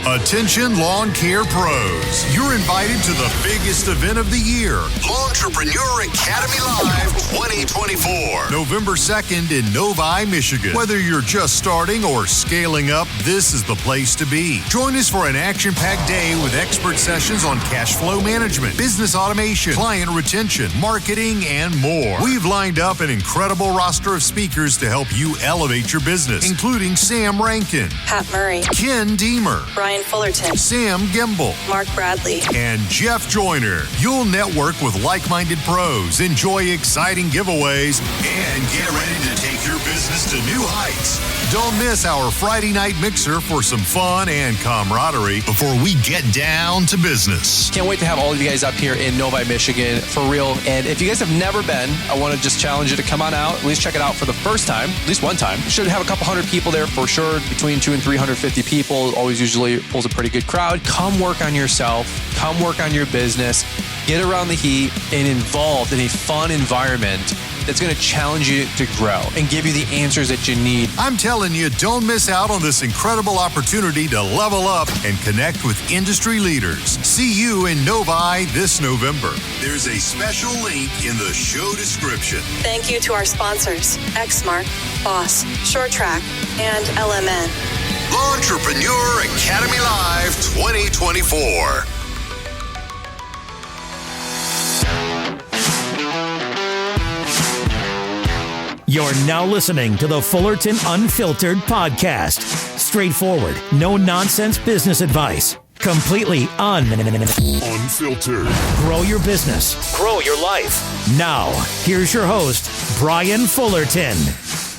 Attention lawn care pros. You're invited to the biggest event of the year, Entrepreneur Academy Live 2024. November 2nd in Novi, Michigan. Whether you're just starting or scaling up, this is the place to be. Join us for an action-packed day with expert sessions on cash flow management, business automation, client retention, marketing, and more. We've lined up an incredible roster of speakers to help you elevate your business, including Sam Rankin, Pat Murray, Ken Deemer, Brian Fullerton, Sam Gimbel, Mark Bradley, and Jeff Joyner. You'll network with like-minded pros, enjoy exciting giveaways, and get ready to take your business to new heights. Don't miss our Friday night mixer for some fun and camaraderie before we get down to business. Can't wait to have all of you guys up here in Novi, Michigan, for real. And if you guys have never been, I want to just challenge you to come on out, at least check it out for the first time, at least one time. Should have a couple hundred people there for sure, between 200 and 350 people. Always usually pulls a pretty good crowd. Come work on yourself, come work on your business, get around the heat and involved in a fun environment that's going to challenge you to grow and give you the answers that you need. I'm telling you, don't miss out on this incredible opportunity to level up and connect with industry leaders. See you in Novi this November. There's a special link in the show description. Thank you to our sponsors, Xmark, Boss, Short Track, and LMN. Entrepreneur Academy Live 2024. You're now listening to the Fullerton Unfiltered podcast. Straightforward, no-nonsense business advice. Completely unfiltered. Grow your business. Grow your life. Now, here's your host, Brian Fullerton.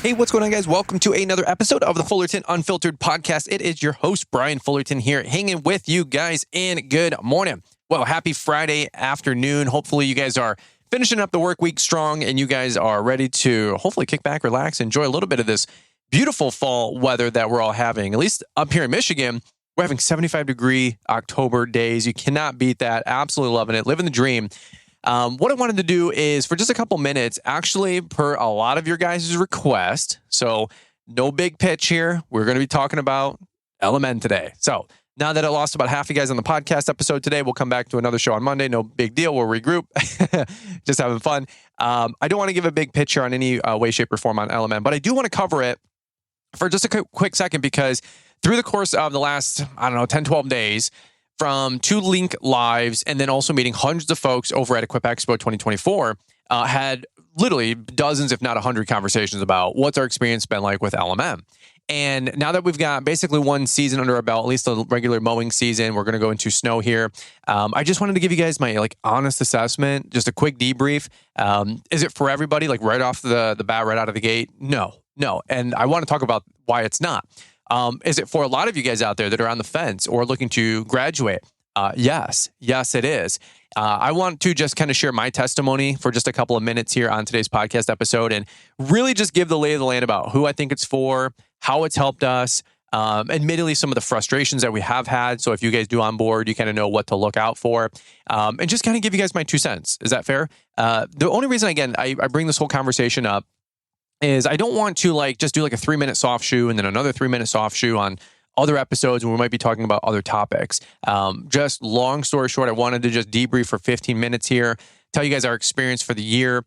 Hey, what's going on, guys? Welcome to another episode of the Fullerton Unfiltered podcast. It is your host, Brian Fullerton, here, hanging with you guys, and good morning. Well, happy Friday afternoon. Hopefully, you guys are finishing up the work week strong, and you guys are ready to hopefully kick back, relax, enjoy a little bit of this beautiful fall weather that we're all having. At least up here in Michigan, we're having 75-degree October days. You cannot beat that. Absolutely loving it. Living the dream. What I wanted to do is, for just a couple minutes, actually, per a lot of your guys' request, so no big pitch here, we're going to be talking about LMN today. So now that I lost about half you guys on the podcast episode today, we'll come back to another show on Monday. No big deal. We'll regroup. Just having fun. I don't want to give a big picture on any way, shape, or form on LMN, but I do want to cover it for just a quick second, because through the course of the last, 10, 12 days, from 2 link lives and then also meeting hundreds of folks over at Equip Expo 2024, had literally dozens, if not 100 conversations about what's our experience been like with LMN. And now that we've got basically one season under our belt, at least a regular mowing season, we're going to go into snow here. I just wanted to give you guys my honest assessment, just a quick debrief. Is it for everybody, right off the bat, right out of the gate? No. And I want to talk about why it's not. Is it for a lot of you guys out there that are on the fence or looking to graduate? Yes, it is. I want to just kind of share my testimony for just a couple of minutes here on today's podcast episode and really just give the lay of the land about who I think it's for, how it's helped us, admittedly some of the frustrations that we have had. So if you guys do on board, you kind of know what to look out for, and just kind of give you guys my 2 cents. Is that fair? The only reason, again, I bring this whole conversation up is I don't want to just do a 3-minute soft shoe and then another 3-minute soft shoe on other episodes when we might be talking about other topics. Just long story short, I wanted to just debrief for 15 minutes here, tell you guys our experience for the year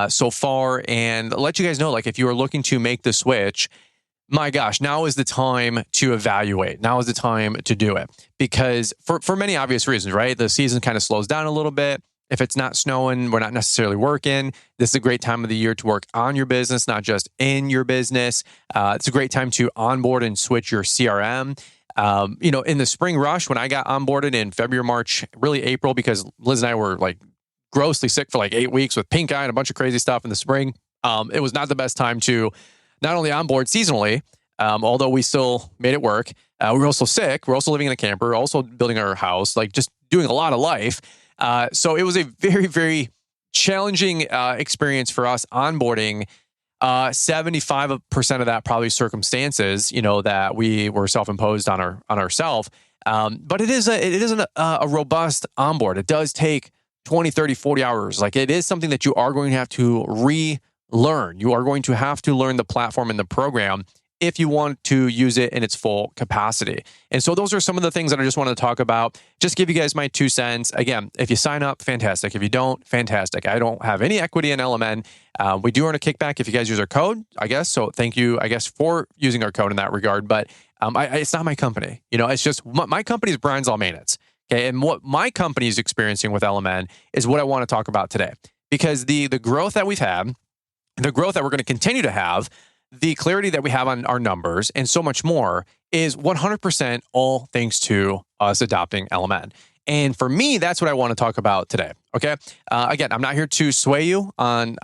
so far, and let you guys know, if you are looking to make the switch, my gosh, now is the time to evaluate. Now is the time to do it. Because for many obvious reasons, right? The season kind of slows down a little bit. If it's not snowing, we're not necessarily working. This is a great time of the year to work on your business, not just in your business. It's a great time to onboard and switch your CRM. In the spring rush, when I got onboarded in February, March, really April, because Liz and I were grossly sick for 8 weeks with pink eye and a bunch of crazy stuff in the spring. It was not the best time to not only onboard seasonally, although we still made it work. We were also sick. We're also living in a camper, also building our house, just doing a lot of life. So it was a very, very challenging experience for us onboarding. 75% of that probably circumstances, that we were self-imposed on ourselves. But it is a robust onboard. It does take 20, 30, 40 hours. It is something that you are going to have to relearn. You are going to have to learn the platform and the program. if you want to use it in its full capacity. And so those are some of the things that I just wanted to talk about. Just give you guys my 2 cents. Again, if you sign up, fantastic. If you don't, fantastic. I don't have any equity in LMN. We do earn a kickback if you guys use our code, I guess. So thank you, I guess, for using our code in that regard. But it's not my company. It's just my company is Brian's All Maintenance. Okay. And what my company is experiencing with LMN is what I want to talk about today. Because the growth that we've had, the growth that we're going to continue to have, the clarity that we have on our numbers, and so much more is 100% all thanks to us adopting LMN. And for me, that's what I want to talk about today. Okay. Again, I'm not here to sway you on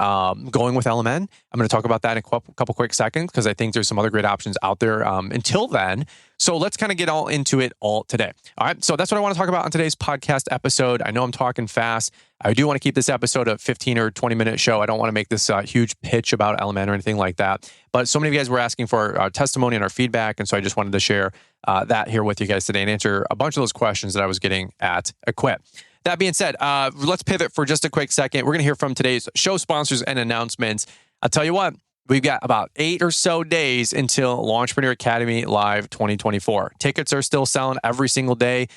going with LMN. I'm going to talk about that in a couple quick seconds because I think there's some other great options out there until then. So let's kind of get all into it all today. All right. So that's what I want to talk about on today's podcast episode. I know I'm talking fast. I do want to keep this episode a 15 or 20-minute show. I don't want to make this huge pitch about LMN or anything like that. But so many of you guys were asking for our testimony and our feedback. And so I just wanted to share that here with you guys today and answer a bunch of those questions that I was getting at Equip. That being said, let's pivot for just a quick second. We're going to hear from today's show sponsors and announcements. I'll tell you what, we've got about 8 or so days until Launchpreneur Academy Live 2024. Tickets are still selling every single day.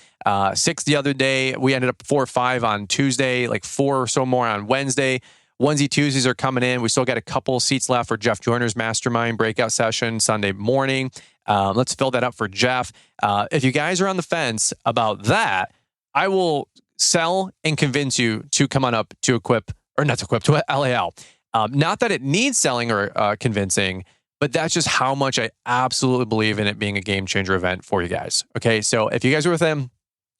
6 the other day. We ended up 4 or 5 on Tuesday, like 4 or so more on Wednesday. Onesie Tuesdays are coming in. We still got a couple seats left for Jeff Joyner's mastermind breakout session Sunday morning. Let's fill that up for Jeff. If you guys are on the fence about that, I will sell and convince you to come on up to to LAL. Not that it needs selling or convincing, but that's just how much I absolutely believe in it being a game changer event for you guys. Okay, so if you guys are within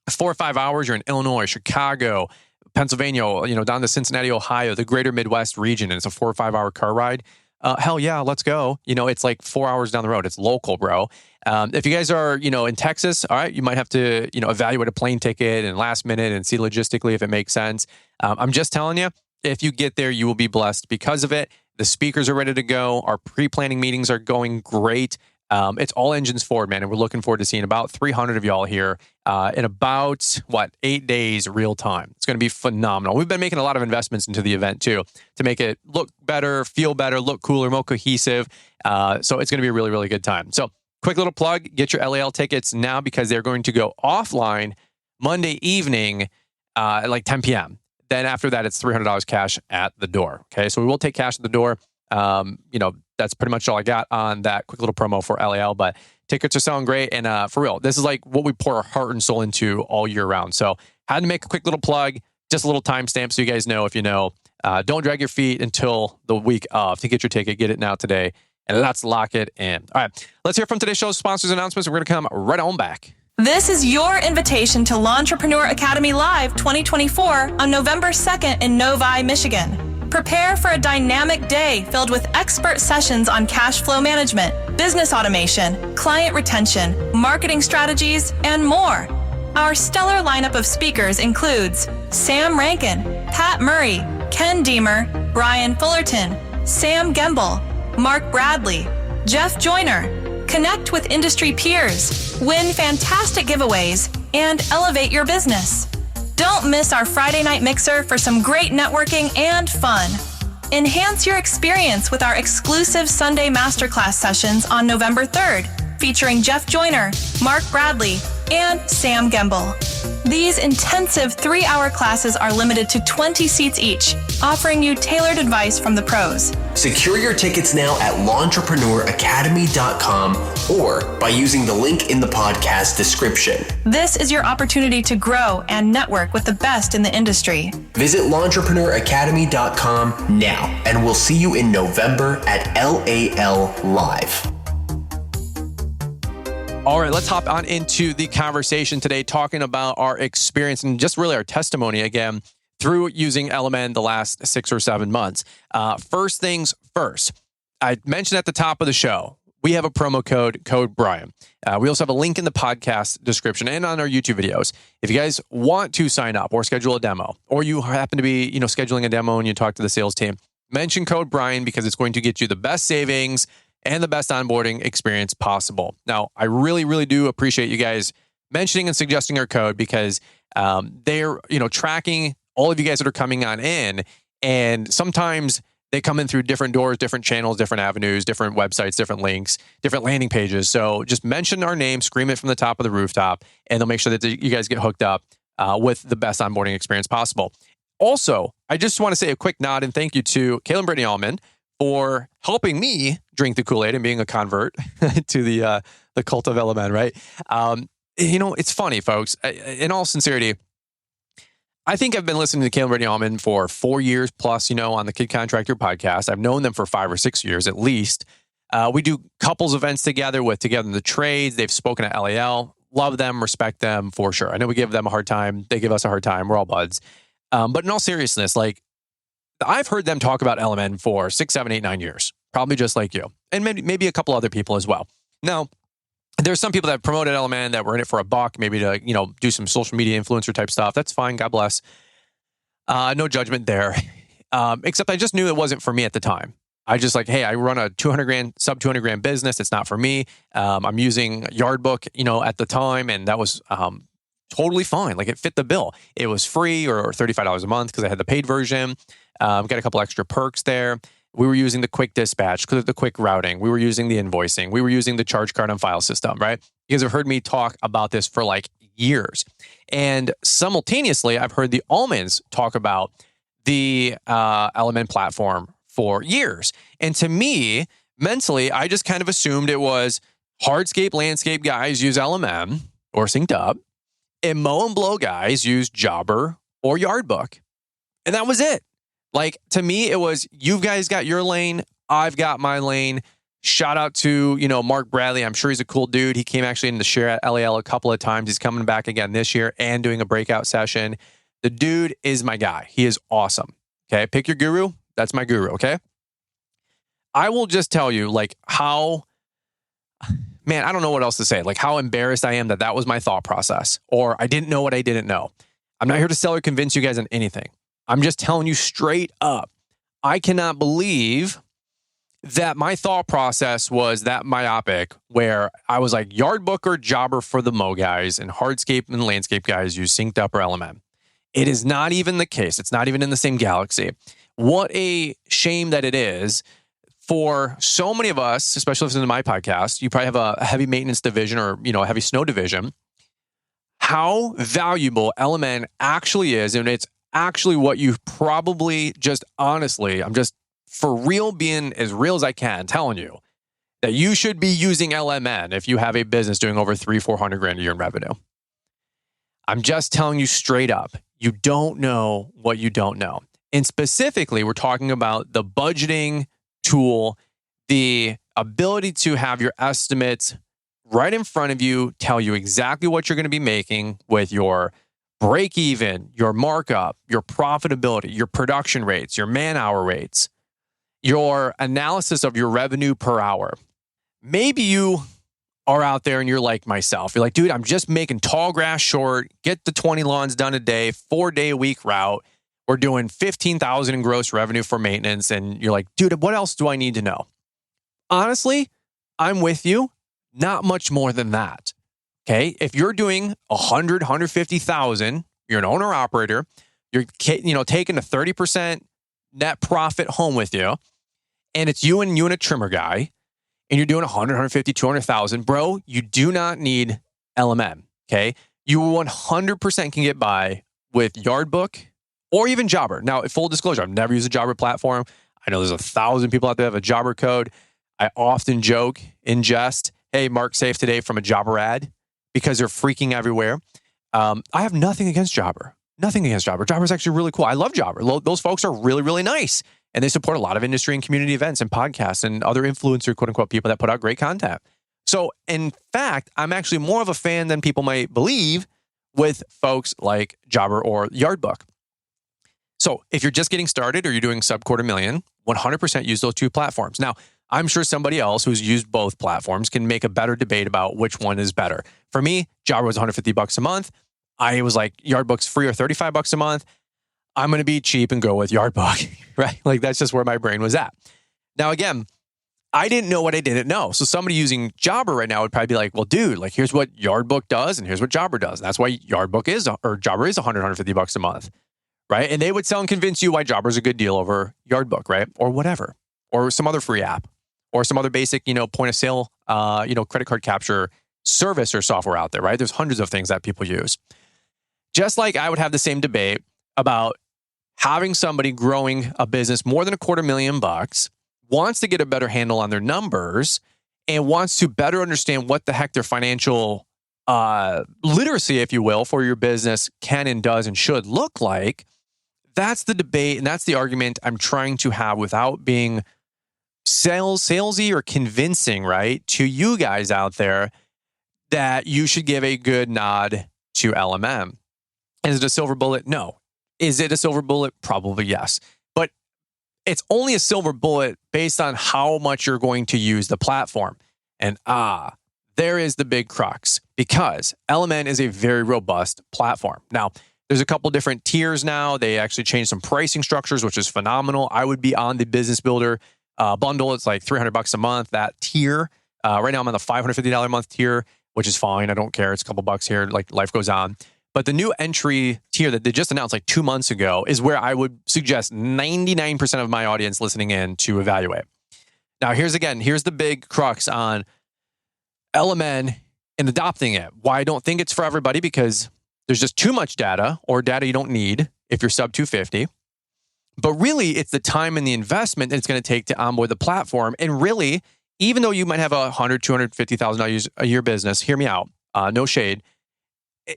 4 or 5 hours, you're in Illinois, Chicago, Pennsylvania, down to Cincinnati, Ohio, the greater Midwest region, and it's a 4 or 5 hour car ride. Hell yeah, let's go. It's like 4 hours down the road. It's local, bro. If you guys are, in Texas, all right, you might have to, evaluate a plane ticket and last minute and see logistically if it makes sense. I'm just telling you, if you get there, you will be blessed because of it. The speakers are ready to go. Our pre-planning meetings are going great. It's all engines forward, man. And we're looking forward to seeing about 300 of y'all here in about, 8 days real time. It's going to be phenomenal. We've been making a lot of investments into the event too, to make it look better, feel better, look cooler, more cohesive. So it's going to be a really, really good time. So quick little plug, get your LAL tickets now because they're going to go offline Monday evening at like 10 p.m. Then after that, it's $300 cash at the door. Okay, so we will take cash at the door. That's pretty much all I got on that quick little promo for LAL, but tickets are selling great. And for real, this is like what we pour our heart and soul into all year round. So had to make a quick little plug, just a little timestamp so you guys know if you know. Don't drag your feet until the week of to get your ticket. Get it now today. And let's lock it in. All right, let's hear from today's show's sponsors announcements. We're going to come right on back. This is your invitation to Launchpreneur Academy Live 2024 on November 2nd in Novi, Michigan. Prepare for a dynamic day filled with expert sessions on cash flow management, business automation, client retention, marketing strategies, and more. Our stellar lineup of speakers includes Sam Rankin, Pat Murray, Ken Deemer, Brian Fullerton, Sam Gemble, Mark Bradley, Jeff Joyner. Connect with industry peers, win fantastic giveaways, and elevate your business. Don't miss our Friday night mixer for some great networking and fun. Enhance your experience with our exclusive Sunday masterclass sessions on November 3rd, featuring Jeff Joyner, Mark Bradley, and Sam Gemble. These intensive 3-hour classes are limited to 20 seats each, offering you tailored advice from the pros. Secure your tickets now at launchpreneuracademy.com or by using the link in the podcast description. This is your opportunity to grow and network with the best in the industry. Visit launchpreneuracademy.com now, and we'll see you in November at LAL Live. All right, let's hop on into the conversation today, talking about our experience and just really our testimony again through using LMN the last 6 or 7 months. First things first, I mentioned at the top of the show, we have a promo code Brian. We also have a link in the podcast description and on our YouTube videos. If you guys want to sign up or schedule a demo, or you happen to be, scheduling a demo and you talk to the sales team, mention code Brian because it's going to get you the best savings and the best onboarding experience possible. Now, I really, really do appreciate you guys mentioning and suggesting our code because they're, tracking all of you guys that are coming on in. And sometimes They come in through different doors, different channels, different avenues, different websites, different links, different landing pages. So just mention our name, scream it from the top of the rooftop, and they'll make sure that you guys get hooked up with the best onboarding experience possible. Also, I just want to say a quick nod and thank you to Kayla and Brittany Allman for helping me drink the Kool-Aid and being a convert to the cult of LMN, right? It's funny, folks. In all sincerity, I think I've been listening to Kayla and Brittany Allman for 4 years plus, on the Kid Contractor podcast. I've known them for 5 or 6 years at least. We do couples events together with Together in the Trades. They've spoken at LAL. Love them, respect them for sure. I know we give them a hard time. They give us a hard time. We're all buds. But in all seriousness, I've heard them talk about LMN for 6, 7, 8, 9 years, probably just like you, and maybe a couple other people as well. Now, there's some people that promoted LMN that were in it for a buck, maybe to do some social media influencer type stuff. That's fine. God bless. No judgment there. Except I just knew it wasn't for me at the time. I just hey, I run a sub 200 grand business. It's not for me. I'm using Yardbook, at the time, and that was totally fine. It fit the bill. It was free or $35 a month because I had the paid version. Got a couple extra perks there. We were using the quick dispatch, the quick routing. We were using the invoicing. We were using the charge card on file system, right? You guys have heard me talk about this for years. And simultaneously, I've heard the Allmans talk about the LMN platform for years. And to me, mentally, I just kind of assumed it was hardscape, landscape guys use LMN or Synced Up, and mow and blow guys use Jobber or Yardbook. And that was it. To me, it was, you guys got your lane, I've got my lane. Shout out to, Mark Bradley. I'm sure he's a cool dude. He came actually in to share at LAL a couple of times. He's coming back again this year and doing a breakout session. The dude is my guy. He is awesome. Okay. Pick your guru. That's my guru. Okay. I will just tell you how, man, I don't know what else to say. How embarrassed I am that was my thought process, or I didn't know what I didn't know. I'm not here to sell or convince you guys on anything. I'm just telling you straight up. I cannot believe that my thought process was that myopic, where I was Yardbook or Jobber for the mow guys and hardscape and landscape guys use Synced Up or LMN. It is not even the case. It's not even in the same galaxy. What a shame that it is for so many of us, especially listening to my podcast. You probably have a heavy maintenance division or, a heavy snow division. How valuable LMN actually is, and it's actually what you probably just honestly, I'm just for real being as real as I can telling you that you should be using LMN if you have a business doing over 300-400 grand a year in revenue. I'm just telling you straight up, you don't know what you don't know. And specifically, we're talking about the budgeting tool, the ability to have your estimates right in front of you, tell you exactly what you're going to be making with your break even, your markup, your profitability, your production rates, your man-hour rates, your analysis of your revenue per hour. Maybe you are out there and you're like myself. You're dude, I'm just making tall grass short, get the 20 lawns done a day, 4-day-a-week route. We're doing $15,000 in gross revenue for maintenance. And you're dude, what else do I need to know? Honestly, I'm with you. Not much more than that. Okay, if you're doing 100, 150,000, you're an owner operator, you're taking a 30% net profit home with you, and it's you and a trimmer guy, and you're doing 100, 150, 200,000, bro, you do not need LMN. Okay, you 100% can get by with Yardbook or even Jobber. Now, full disclosure, I've never used a Jobber platform. I know there's 1,000 people out there that have a Jobber code. I often joke in jest, hey, mark safe today from a Jobber ad, because they're freaking everywhere. I have nothing against Jobber. Nothing against Jobber. Jobber is actually really cool. I love Jobber. Those folks are really, really nice. And they support a lot of industry and community events and podcasts and other influencer, quote unquote, people that put out great content. So in fact, I'm actually more of a fan than people might believe with folks like Jobber or Yardbook. So if you're just getting started or you're doing sub $250,000, 100% use those two platforms. Now, I'm sure somebody else who's used both platforms can make a better debate about which one is better. For me, Jobber was $150 a month. I was Yardbook's free or $35 a month. I'm going to be cheap and go with Yardbook, right? That's just where my brain was at. Now, again, I didn't know what I didn't know. So somebody using Jobber right now would probably be well, dude, here's what Yardbook does and here's what Jobber does. And that's why Jobber is $100, $150 a month, right? And they would sell and convince you why Jobber's a good deal over Yardbook, right? Or whatever, or some other free app, or some other basic, point of sale, credit card capture service or software out there, right? There's hundreds of things that people use. Just like I would have the same debate about having somebody growing a business more than $250,000, wants to get a better handle on their numbers and wants to better understand what the heck their financial literacy, if you will, for your business can and does and should look like. That's the debate and that's the argument I'm trying to have without being salesy or convincing, right, to you guys out there that you should give a good nod to LMN. Is it a silver bullet? No. Is it a silver bullet? Probably yes. But it's only a silver bullet based on how much you're going to use the platform. And there is the big crux, because LMN is a very robust platform. Now, there's a couple different tiers now. They actually changed some pricing structures, which is phenomenal. I would be on the Business Builder bundle. It's like $300 a month, that tier. Right now I'm on the $550 a month tier, which is fine. I don't care. It's a couple bucks here. Like, life goes on. But the new entry tier that they just announced like 2 months ago is where I would suggest 99% of my audience listening in to evaluate. Now, here's the big crux on LMN and adopting it. Why I don't think it's for everybody, because there's just too much data, or data you don't need if you're sub 250. But really, it's the time and the investment that it's going to take to onboard the platform. And really, even though you might have a $100,000, $250,000 a year business, hear me out, no shade,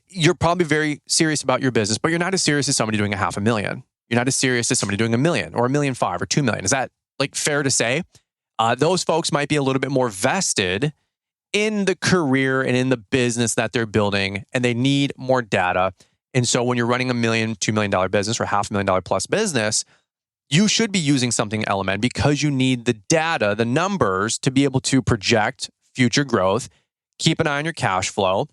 you're probably very serious about your business, but you're not as serious as somebody doing $500,000. You're not as serious as somebody doing $1 million or $1.5 million or $2 million. Is that like fair to say? Those folks might be a little bit more vested in the career and in the business that they're building, and they need more data. And so when you're running $1 million, $2 million business or $500,000 plus business, you should be using something LMN because you need the data, the numbers, to be able to project future growth, keep an eye on your cash flow,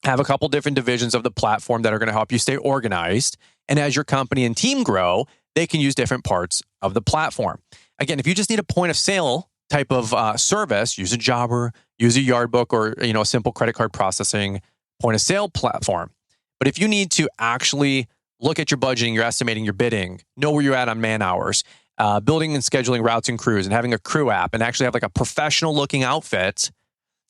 have a couple different divisions of the platform that are going to help you stay organized. And as your company and team grow, they can use different parts of the platform. Again, if you just need a point of sale type of service, use a Jobber, use a Yardbook, or a simple credit card processing point of sale platform. But if you need to actually look at your budgeting, your estimating, your bidding, know where you're at on man hours, building and scheduling routes and crews, and having a crew app, and actually have like a professional looking outfit,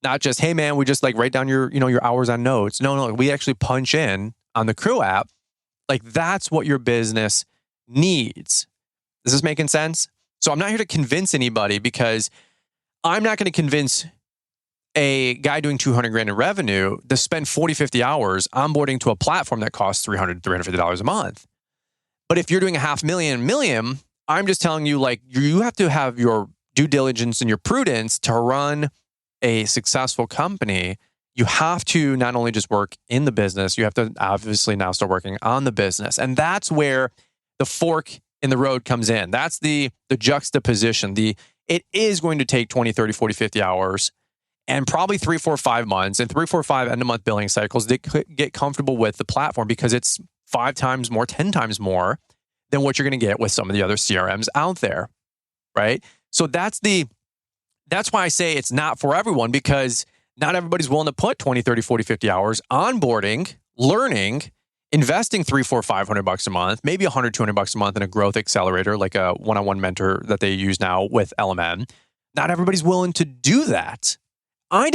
not just, hey man, we just like write down your hours on notes. No, we actually punch in on the crew app. Like, that's what your business needs. Is this making sense? So I'm not here to convince anybody, because I'm not going to convince a guy doing $200,000 in revenue to spend 40, 50 hours onboarding to a platform that costs $300, $350 a month. But if you're doing $500,000, $1 million, I'm just telling you, like, you have to have your due diligence and your prudence to run a successful company. You have to not only just work in the business, you have to obviously now start working on the business. And that's where the fork in the road comes in. That's the juxtaposition. It is going to take 20, 30, 40, 50 hours and probably 3, 4, 5 months and 3, 4, 5 end of month billing cycles to get comfortable with the platform, because it's 5 times more, 10 times more than what you're going to get with some of the other CRMs out there, right? So that's why I say it's not for everyone, because not everybody's willing to put 20, 30, 40, 50 hours onboarding, learning, investing $300, $400, $500 a month, maybe $100, $200 a month in a growth accelerator, like a one-on-one mentor that they use now with LMN. Not everybody's willing to do that. I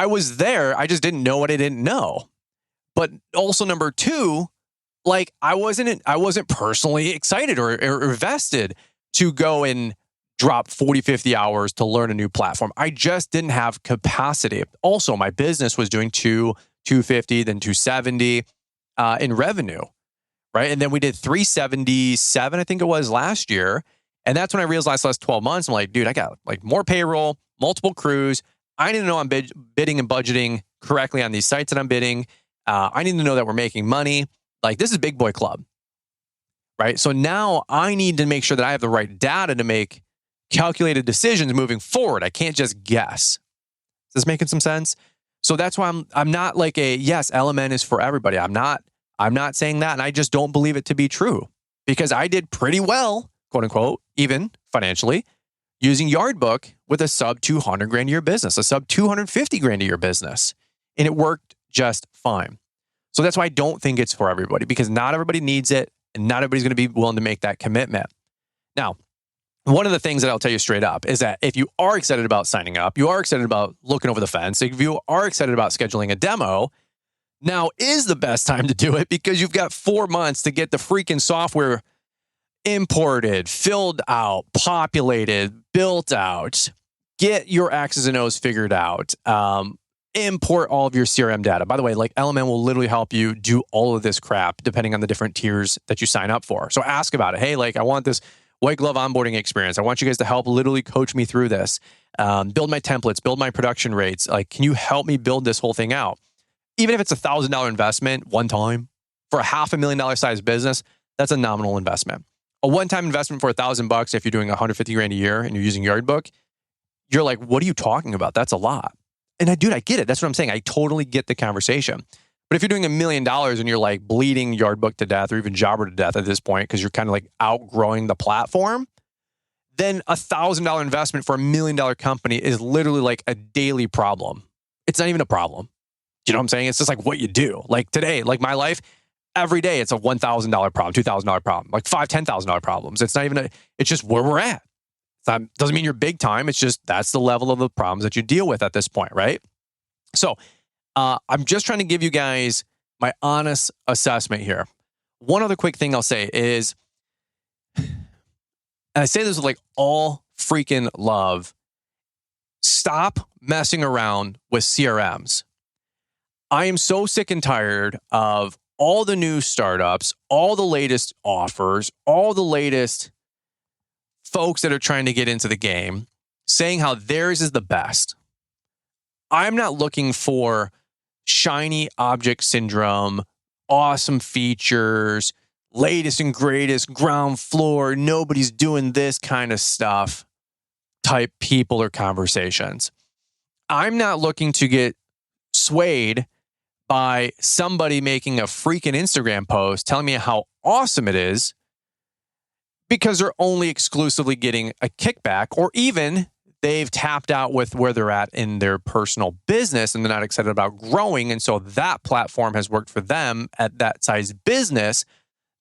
was there. I just didn't know what I didn't know. But also, number two, like, I wasn't personally excited or vested to go and drop 40, 50 hours to learn a new platform. I just didn't have capacity. Also, my business was doing 250, then 270 in revenue, right? And then we did 377, I think it was, last year. And that's when I realized last 12 months, I'm like, dude, I got like more payroll, multiple crews. I need to know I'm bidding and budgeting correctly on these sites that I'm bidding. I need to know that we're making money. Like, this is big boy club, right? So now I need to make sure that I have the right data to make calculated decisions moving forward. I can't just guess. Is this making some sense? So that's why I'm not like yes, LMN is for everybody. I'm not saying that. And I just don't believe it to be true, because I did pretty well, quote unquote, even financially, using Yardbook with a sub $200,000 a year business, a sub $250,000 a year business. And it worked just fine. So that's why I don't think it's for everybody, because not everybody needs it and not everybody's going to be willing to make that commitment. Now, one of the things that I'll tell you straight up is that if you are excited about signing up, you are excited about looking over the fence, if you are excited about scheduling a demo, now is the best time to do it, because you've got 4 months to get the freaking software imported, filled out, populated, built out, get your X's and O's figured out, import all of your CRM data. By the way, like LMN will literally help you do all of this crap depending on the different tiers that you sign up for. So ask about it. Hey, like I want this white glove onboarding experience. I want you guys to help literally coach me through this, build my templates, build my production rates. Like, can you help me build this whole thing out? Even if it's $1,000 investment one time for a $500,000 size business, that's a nominal investment. A one-time investment for $1,000 if you're doing $150,000 a year and you're using Yardbook, you're like, what are you talking about? That's a lot. And I get it. That's what I'm saying. I totally get the conversation. But if you're doing $1 million and you're like bleeding Yardbook to death or even Jobber to death at this point because you're kind of like outgrowing the platform, then $1,000 investment for $1 million company is literally like a daily problem. It's not even a problem. Do you know what I'm saying? It's just like what you do. Like today, like my life, every day it's a $1,000 problem, $2,000 problem, like $5,000, $10,000 problems. It's not even it's just where we're at. Doesn't mean you're big time. It's just that's the level of the problems that you deal with at this point, right? So I'm just trying to give you guys my honest assessment here. One other quick thing I'll say is, and I say this with like all freaking love, stop messing around with CRMs. I am so sick and tired of all the new startups, all the latest offers, all the latest folks that are trying to get into the game saying how theirs is the best. I'm not looking for shiny object syndrome, awesome features, latest and greatest, ground floor, nobody's doing this kind of stuff type people or conversations. I'm not looking to get swayed by somebody making a freaking Instagram post telling me how awesome it is because they're only exclusively getting a kickback, or even they've tapped out with where they're at in their personal business and they're not excited about growing. And so that platform has worked for them at that size business,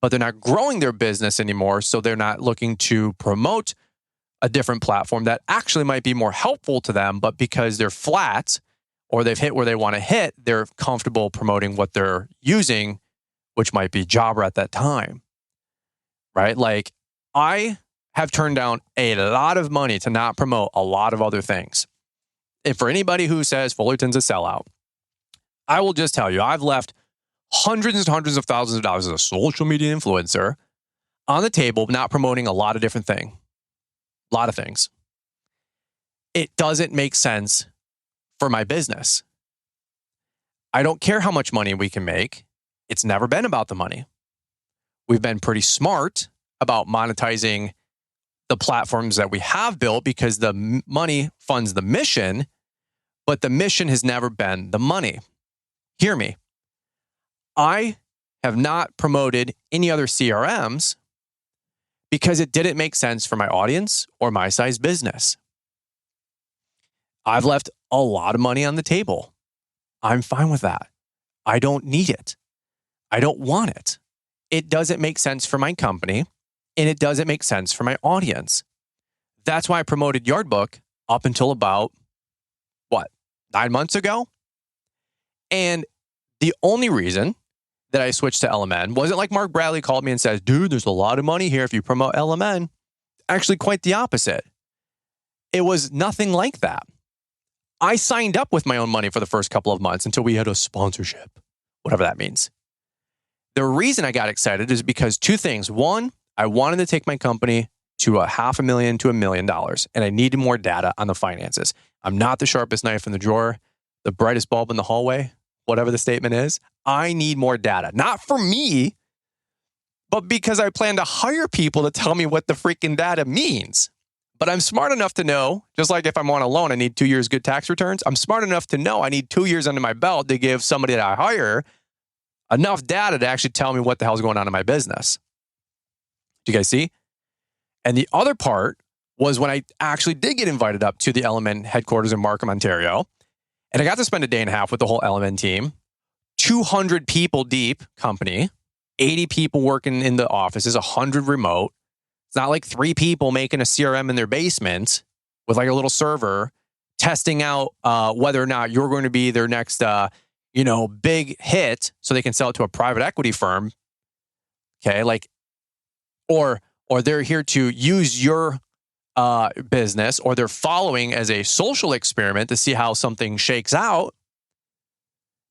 but they're not growing their business anymore. So they're not looking to promote a different platform that actually might be more helpful to them, but because they're flat or they've hit where they want to hit, they're comfortable promoting what they're using, which might be Jobber at that time, right? Like I have turned down a lot of money to not promote a lot of other things. And for anybody who says Fullerton's a sellout, I will just tell you, I've left hundreds and hundreds of thousands of dollars as a social media influencer on the table, not promoting a lot of different things. A lot of things. It doesn't make sense for my business. I don't care how much money we can make. It's never been about the money. We've been pretty smart about monetizing the platforms that we have built because the money funds the mission, but the mission has never been the money. Hear me. I have not promoted any other CRMs because it didn't make sense for my audience or my size business. I've left a lot of money on the table. I'm fine with that. I don't need it. I don't want it. It doesn't make sense for my company, and it doesn't make sense for my audience. That's why I promoted Yardbook up until about, 9 months ago? And the only reason that I switched to LMN wasn't like Mark Bradley called me and says, dude, there's a lot of money here if you promote LMN. Actually, quite the opposite. It was nothing like that. I signed up with my own money for the first couple of months until we had a sponsorship, whatever that means. The reason I got excited is because two things. One, I wanted to take my company to $500,000 to $1 million, and I needed more data on the finances. I'm not the sharpest knife in the drawer, the brightest bulb in the hallway, whatever the statement is. I need more data, not for me, but because I plan to hire people to tell me what the freaking data means. But I'm smart enough to know, just like if I'm on a loan, I need 2 years good tax returns. I'm smart enough to know I need 2 years under my belt to give somebody that I hire enough data to actually tell me what the hell's going on in my business. Do you guys see? And the other part was when I actually did get invited up to the LMN headquarters in Markham, Ontario. And I got to spend a day and a half with the whole LMN team 200 people deep company, 80 people working in the offices, 100 remote. It's not like 3 people making a CRM in their basement with like a little server testing out whether or not you're going to be their next, big hit so they can sell it to a private equity firm. Okay. Like, or they're here to use your business, or they're following as a social experiment to see how something shakes out.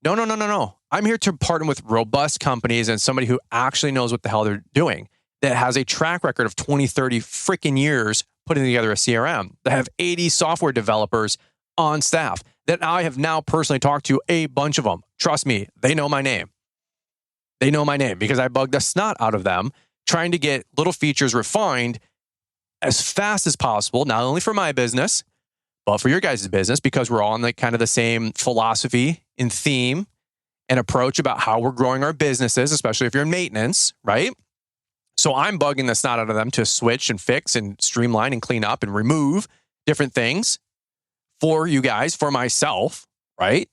No. I'm here to partner with robust companies and somebody who actually knows what the hell they're doing, that has a track record of 20, 30 freaking years putting together a CRM, that have 80 software developers on staff, that I have now personally talked to a bunch of them. Trust me, they know my name. They know my name because I bugged the snot out of them trying to get little features refined as fast as possible, not only for my business, but for your guys' business, because we're all on like kind of the same philosophy and theme and approach about how we're growing our businesses, especially if you're in maintenance, right? So I'm bugging the snot out of them to switch and fix and streamline and clean up and remove different things for you guys, for myself, right?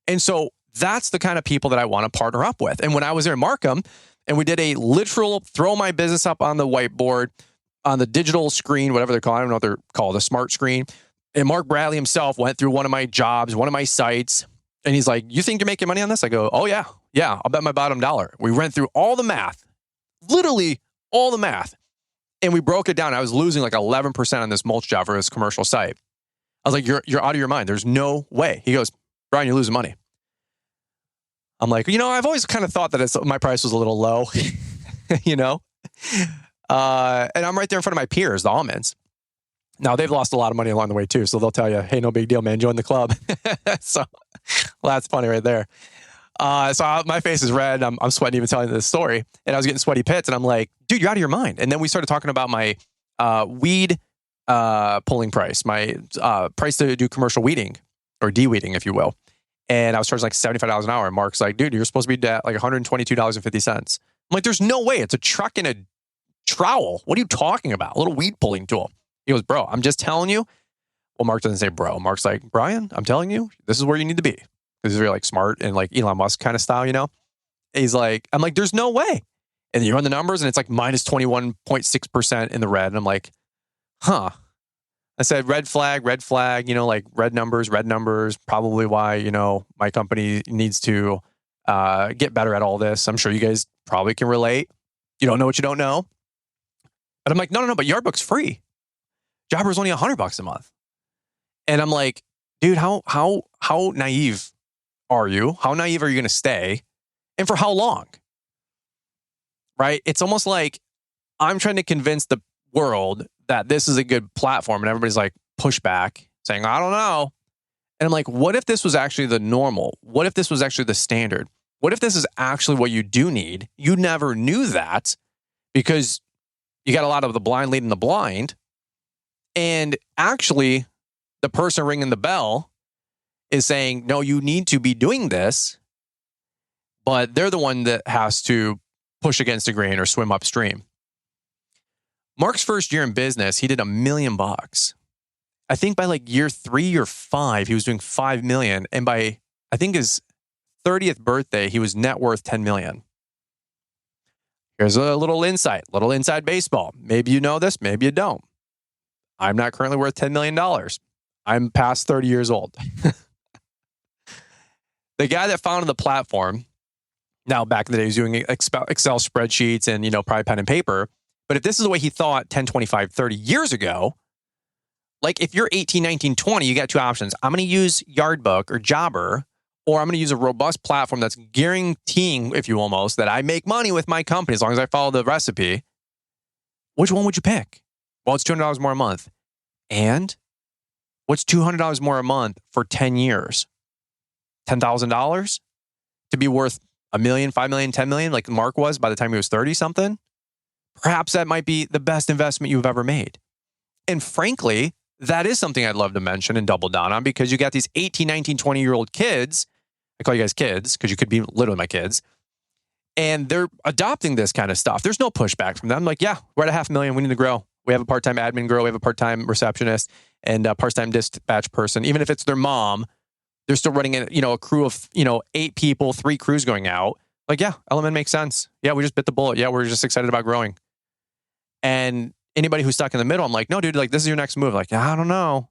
And so that's the kind of people that I want to partner up with. And when I was there in Markham and we did a literal throw my business up on the whiteboard, on the digital screen, whatever they're called, I don't know what they're called, a smart screen. And Mark Bradley himself went through one of my jobs, one of my sites, and he's like, "You think you're making money on this?" I go, "Oh yeah, I'll bet my bottom dollar." We went through all the math, literally all the math, and we broke it down. I was losing like 11% on this mulch job for this commercial site. I was like, "You're out of your mind. There's no way." He goes, "Brian, you're losing money." I'm like, I've always kind of thought that my price was a little low, and I'm right there in front of my peers, the almonds. Now, they've lost a lot of money along the way, too. So they'll tell you, "Hey, no big deal, man. Join the club." So, well, that's funny right there. So my face is red. I'm sweating even telling this story. And I was getting sweaty pits. And I'm like, "Dude, you're out of your mind." And then we started talking about my weed pulling price, my price to do commercial weeding, or de-weeding, if you will. And I was charging like $75 an hour. And Mark's like, "Dude, you're supposed to be at like $122.50. I'm like, "There's no way. It's a truck and a trowel. What are you talking about? A little weed pulling tool." He goes, "Bro, I'm just telling you." Well, Mark doesn't say bro. Mark's like, "Brian, I'm telling you, this is where you need to be." Because he's very like smart and like Elon Musk kind of style, He's like, I'm like, "There's no way." And you run the numbers and it's like minus 21.6% in the red. And I'm like, huh. I said, red flag, like red numbers, probably why, my company needs to get better at all this. I'm sure you guys probably can relate. You don't know what you don't know. But I'm like, no, but Yardbook's free. Jobber's only $100 a month. And I'm like, dude, how naive are you? How naive are you going to stay? And for how long? Right? It's almost like I'm trying to convince the world that this is a good platform, and everybody's like pushback, saying, "I don't know." And I'm like, what if this was actually the normal? What if this was actually the standard? What if this is actually what you do need? You never knew that because you got a lot of the blind leading the blind. And actually, the person ringing the bell is saying, "No, you need to be doing this." But they're the one that has to push against the grain or swim upstream. Mark's first year in business, he did $1 million. I think by like year 3 or 5, he was doing $5 million. And by, I think, his 30th birthday, he was net worth $10 million. Here's a little inside baseball. Maybe you know this, maybe you don't. I'm not currently worth $10 million. I'm past 30 years old. The guy that founded the platform, now back in the day, he was doing Excel spreadsheets and, probably pen and paper. But if this is the way he thought 10, 25, 30 years ago, like if you're 18, 19, 20, you got 2 options. I'm going to use Yardbook or Jobber, or I'm going to use a robust platform that's guaranteeing, if you almost, that I make money with my company as long as I follow the recipe. Which one would you pick? Well, it's $200 more a month. And what's $200 more a month for 10 years? $10,000 to be worth $1 million, $5 million, $10 million, like Mark was by the time he was 30 something. Perhaps that might be the best investment you've ever made. And frankly, that is something I'd love to mention and double down on, because you got these 18, 19, 20-year-old kids. I call you guys kids because you could be literally my kids. And they're adopting this kind of stuff. There's no pushback from them. I'm like, yeah, we're at $500,000. We need to grow. We have a part-time admin girl. We have a part-time receptionist and a part-time dispatch person. Even if it's their mom, They're still running a crew of 8 people, 3 crews going out. Like, yeah, LMN makes sense. Yeah, we just bit the bullet. Yeah, we're just excited about growing. And anybody who's stuck in the middle, I'm like, no, dude, like this is your next move. Like, I don't know.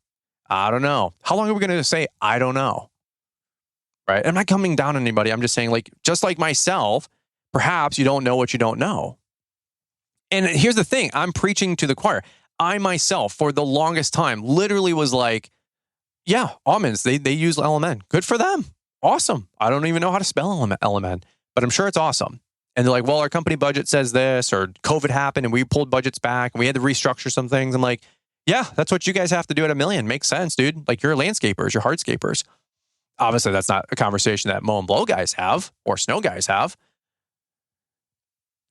How long are we going to say, I don't know? Right? I'm not coming down on anybody. I'm just saying, like, just like myself, perhaps you don't know what you don't know. And here's the thing. I'm preaching to the choir. I myself, for the longest time, literally was like, yeah, almonds, they use LMN. Good for them. Awesome. I don't even know how to spell LMN, but I'm sure it's awesome. And they're like, well, our company budget says this, or COVID happened and we pulled budgets back and we had to restructure some things. I'm like, yeah, that's what you guys have to do at $1 million. Makes sense, dude. Like, you're landscapers, you're hardscapers. Obviously, that's not a conversation that mow and blow guys have or snow guys have.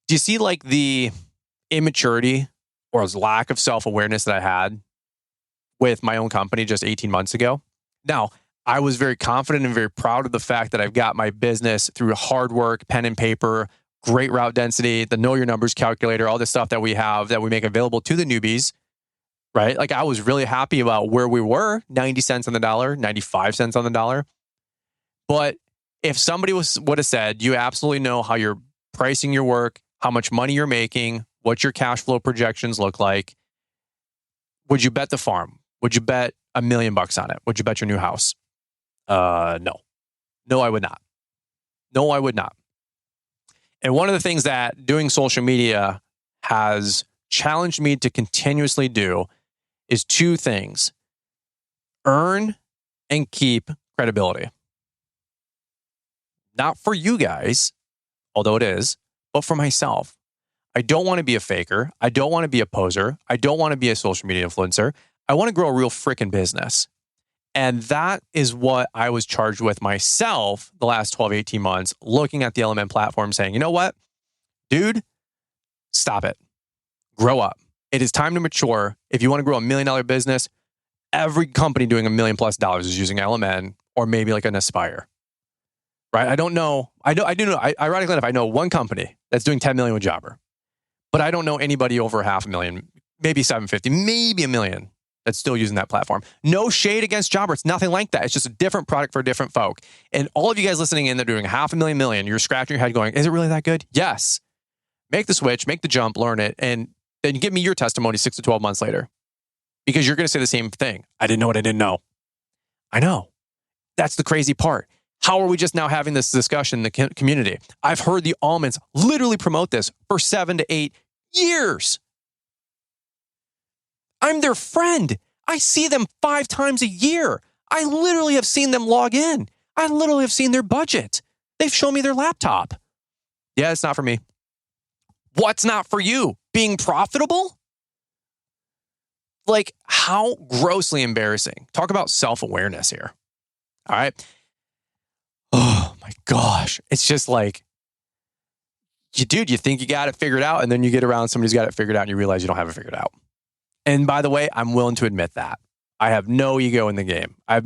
Do you see like the immaturity or lack of self-awareness that I had with my own company just 18 months ago? Now, I was very confident and very proud of the fact that I've got my business through hard work, pen and paper, great route density, the know your numbers calculator, all this stuff that we have that we make available to the newbies, right? Like, I was really happy about where we were, 90 cents on the dollar, 95 cents on the dollar. But if somebody would have said, you absolutely know how you're pricing your work, how much money you're making, what your cash flow projections look like, would you bet the farm? Would you bet $1 million on it? Would you bet your new house? No. No, I would not. No, I would not. And one of the things that doing social media has challenged me to continuously do is 2 things: earn and keep credibility. Not for you guys, although it is, but for myself. I don't want to be a faker. I don't want to be a poser. I don't want to be a social media influencer. I want to grow a real freaking business. And that is what I was charged with myself the last 12, 18 months, looking at the LMN platform saying, you know what, dude, stop it. Grow up. It is time to mature. If you want to grow $1 million business, every company doing $1 million+ is using LMN or maybe like an Aspire. Right? I don't know. I do know. Ironically enough, I know one company that's doing 10 million with Jobber, but I don't know anybody over $500,000, maybe 750, maybe $1 million that's still using that platform. No shade against Jobber. It's nothing like that. It's just a different product for different folk. And all of you guys listening in, they're doing $500,000 million. You're scratching your head going, is it really that good? Yes. Make the switch, make the jump, learn it, and then give me your testimony 6 to 12 months later. Because you're going to say the same thing. I didn't know what I didn't know. I know. That's the crazy part. How are we just now having this discussion in the community? I've heard the almonds literally promote this for 7 to 8 years. I'm their friend. I see them 5 times a year. I literally have seen them log in. I literally have seen their budget. They've shown me their laptop. Yeah, it's not for me. What's not for you? Being profitable? Like, how grossly embarrassing. Talk about self-awareness here. All right. Oh my gosh. It's just like, you think you got it figured out, and then you get around somebody who's got it figured out and you realize you don't have it figured out. And by the way, I'm willing to admit that. I have no ego in the game. I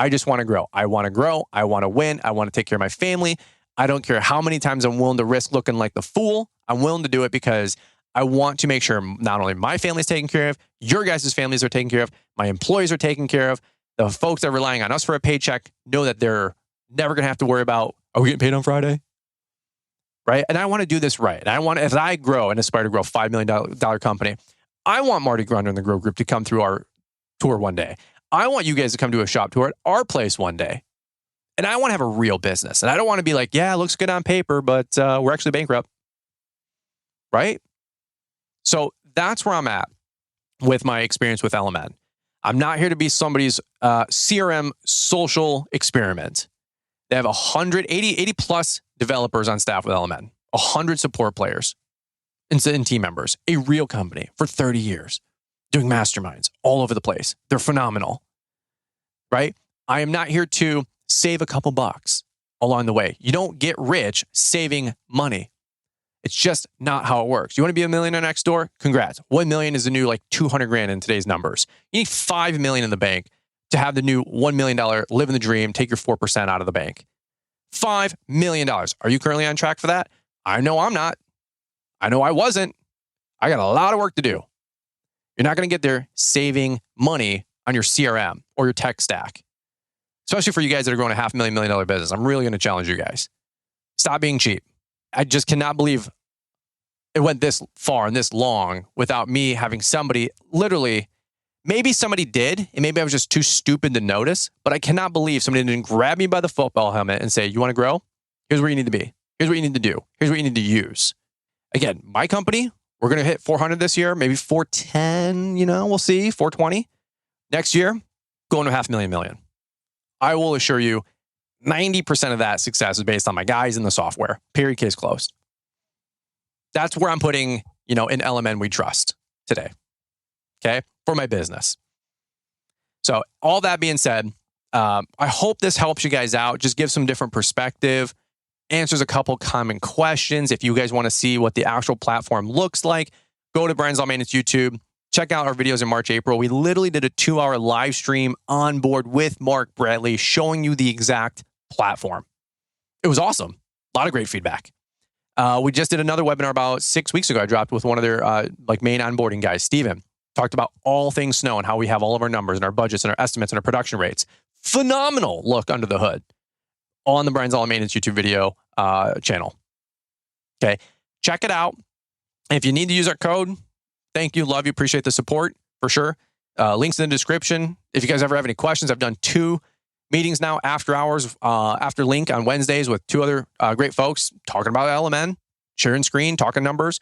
just want to grow. I want to grow. I want to win. I want to take care of my family. I don't care how many times I'm willing to risk looking like the fool. I'm willing to do it because I want to make sure not only my family's taken care of, your guys' families are taken care of, my employees are taken care of, the folks that are relying on us for a paycheck know that they're never going to have to worry about, are we getting paid on Friday? Right? And I want to do this right. And I want, as I grow and aspire to grow a $5 million company, I want Marty Grunder and the Grow Group to come through our tour one day. I want you guys to come to a shop tour at our place one day. And I want to have a real business. And I don't want to be like, yeah, it looks good on paper, but we're actually bankrupt. Right? So that's where I'm at with my experience with LMN. I'm not here to be somebody's CRM social experiment. They have 80 plus developers on staff with LMN, 100 support players and team members, a real company for 30 years, doing masterminds all over the place. They're phenomenal, right? I am not here to save a couple bucks along the way. You don't get rich saving money. It's just not how it works. You want to be a millionaire next door? Congrats. 1 million is the new like 200 grand in today's numbers. You need 5 million in the bank to have the new $1 million, live in the dream, take your 4% out of the bank. $5 million. Are you currently on track for that? I know I'm not. I know I wasn't. I got a lot of work to do. You're not going to get there saving money on your CRM or your tech stack. especially for you guys that are growing a $500,000 million business. I'm really going to challenge you guys. Stop being cheap. I just cannot believe it went this far and this long without me having somebody literally, maybe somebody did, and maybe I was just too stupid to notice, but I cannot believe somebody didn't grab me by the football helmet and say, you want to grow? Here's where you need to be. Here's what you need to do. Here's what you need to use. Again, my company, we're going to hit 400 this year, maybe 410, we'll see, 420. Next year, going to $500,000 million. I will assure you, 90% of that success is based on my guys in the software. Period, case closed. That's where I'm putting, in LMN we trust today. Okay? For my business. So all that being said, I hope this helps you guys out. Just give some different perspective. Answers a couple common questions. If you guys want to see what the actual platform looks like, go to Brian's Law Maintenance YouTube. Check out our videos in March, April. We literally did a 2-hour live stream on board with Mark Bradley showing you the exact platform. It was awesome. A lot of great feedback. We just did another webinar about 6 weeks ago. I dropped with one of their main onboarding guys, Steven. Talked about all things snow and how we have all of our numbers and our budgets and our estimates and our production rates. Phenomenal look under the hood on the Brian's Law Maintenance YouTube video channel. Okay, check it out. If you need to use our code, thank you, love you, appreciate the support for sure. Links in the description. If you guys ever have any questions, I've done 2 meetings now after hours, after link on Wednesdays with 2 other great folks talking about LMN, sharing screen, talking numbers,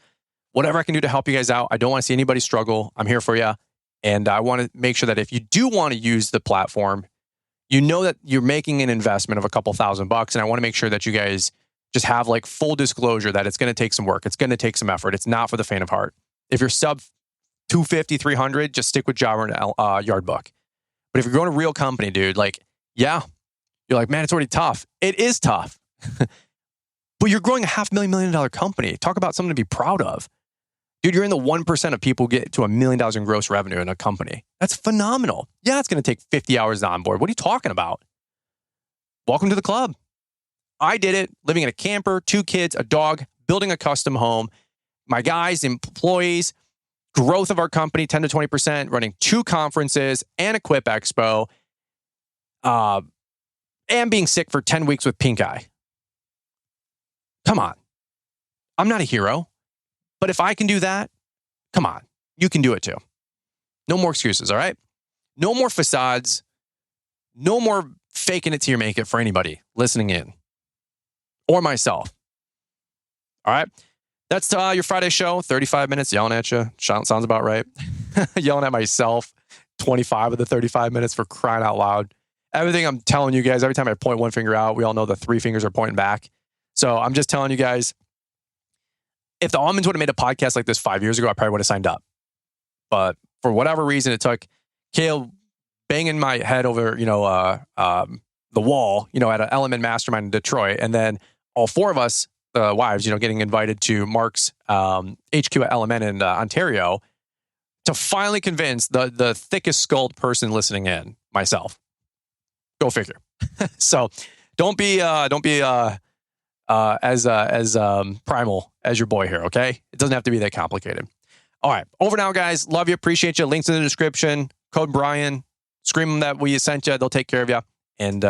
whatever I can do to help you guys out. I don't want to see anybody struggle. I'm here for you. And I want to make sure that if you do want to use the platform, you know that you're making an investment of a couple $1,000. And I want to make sure that you guys just have full disclosure that it's going to take some work. It's going to take some effort. It's not for the faint of heart. If you're sub 250, 300, just stick with Java and Yardbook. But if you're growing a real company, dude, yeah, you're like, man, it's already tough. It is tough. But you're growing a $500,000 million company. Talk about something to be proud of. Dude, you're in the 1% of people get to $1 million in gross revenue in a company. That's phenomenal. Yeah, it's going to take 50 hours to onboard. What are you talking about? Welcome to the club. I did it, living in a camper, 2 kids, a dog, building a custom home. My guys, employees, growth of our company, 10 to 20%, running 2 conferences and a Quip Expo, and being sick for 10 weeks with pink eye. Come on. I'm not a hero. But if I can do that, come on, you can do it too. No more excuses, all right? No more facades. No more faking it till you make it for anybody listening in or myself. All right? That's your Friday show, 35 minutes yelling at you. Sounds about right. Yelling at myself, 25 of the 35 minutes for crying out loud. Everything I'm telling you guys, every time I point one finger out, we all know the 3 fingers are pointing back. So I'm just telling you guys, if the Almonds would have made a podcast like this 5 years ago, I probably would have signed up. But for whatever reason, it took Kale banging my head over, the wall, at an LMN mastermind in Detroit. And then all 4 of us, the wives, getting invited to Mark's HQ at LMN in Ontario to finally convince the thickest skulled person listening in, myself. Go figure. So don't be as primal as your boy here, okay? It doesn't have to be that complicated. All right, over now, guys. Love you, appreciate you. Links in the description. Code Brian. Scream them that we sent you. They'll take care of you. And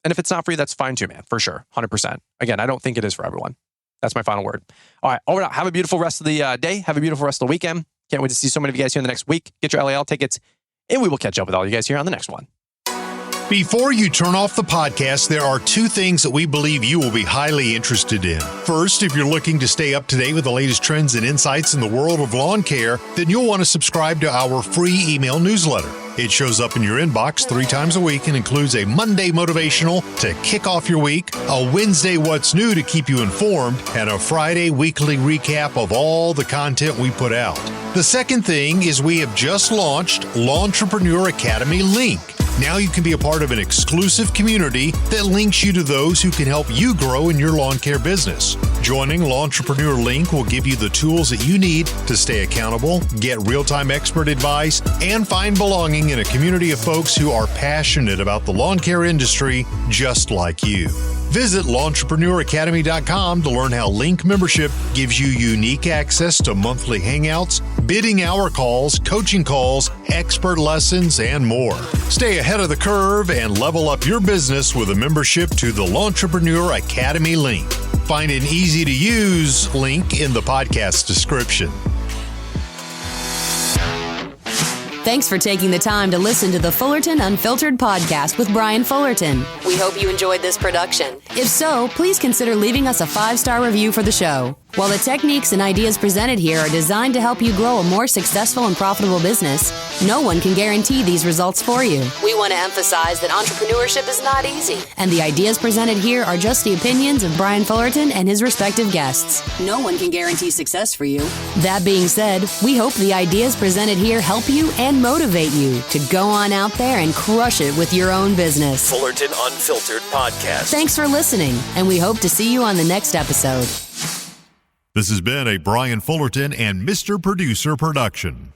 if it's not for you, that's fine too, man. For sure, 100%. Again, I don't think it is for everyone. That's my final word. All right, over now. Have a beautiful rest of the day. Have a beautiful rest of the weekend. Can't wait to see so many of you guys here in the next week. Get your LAL tickets, and we will catch up with all you guys here on the next one. Before you turn off the podcast, there are 2 things that we believe you will be highly interested in. First, if you're looking to stay up to date with the latest trends and insights in the world of lawn care, then you'll want to subscribe to our free email newsletter. It shows up in your inbox 3 times a week and includes a Monday motivational to kick off your week, a Wednesday what's new to keep you informed, and a Friday weekly recap of all the content we put out. The second thing is we have just launched Lawntrepreneur Academy Link. Now you can be a part of an exclusive community that links you to those who can help you grow in your lawn care business. Joining Lawntrepreneur Link will give you the tools that you need to stay accountable, get real-time expert advice, and find belonging in a community of folks who are passionate about the lawn care industry just like you. Visit L'EntrepreneurAcademy.com to learn how Link membership gives you unique access to monthly hangouts, bidding hour calls, coaching calls, expert lessons, and more. Stay ahead of the curve and level up your business with a membership to the L'Entrepreneur Academy link. Find an easy-to-use link in the podcast description. Thanks for taking the time to listen to the Fullerton Unfiltered podcast with Brian Fullerton. We hope you enjoyed this production. If so, please consider leaving us a 5-star review for the show. While the techniques and ideas presented here are designed to help you grow a more successful and profitable business, no one can guarantee these results for you. We want to emphasize that entrepreneurship is not easy, and the ideas presented here are just the opinions of Brian Fullerton and his respective guests. No one can guarantee success for you. That being said, we hope the ideas presented here help you and motivate you to go on out there and crush it with your own business. Fullerton Unfiltered Podcast. Thanks for listening, and we hope to see you on the next episode. This has been a Brian Fullerton and Mr. Producer production.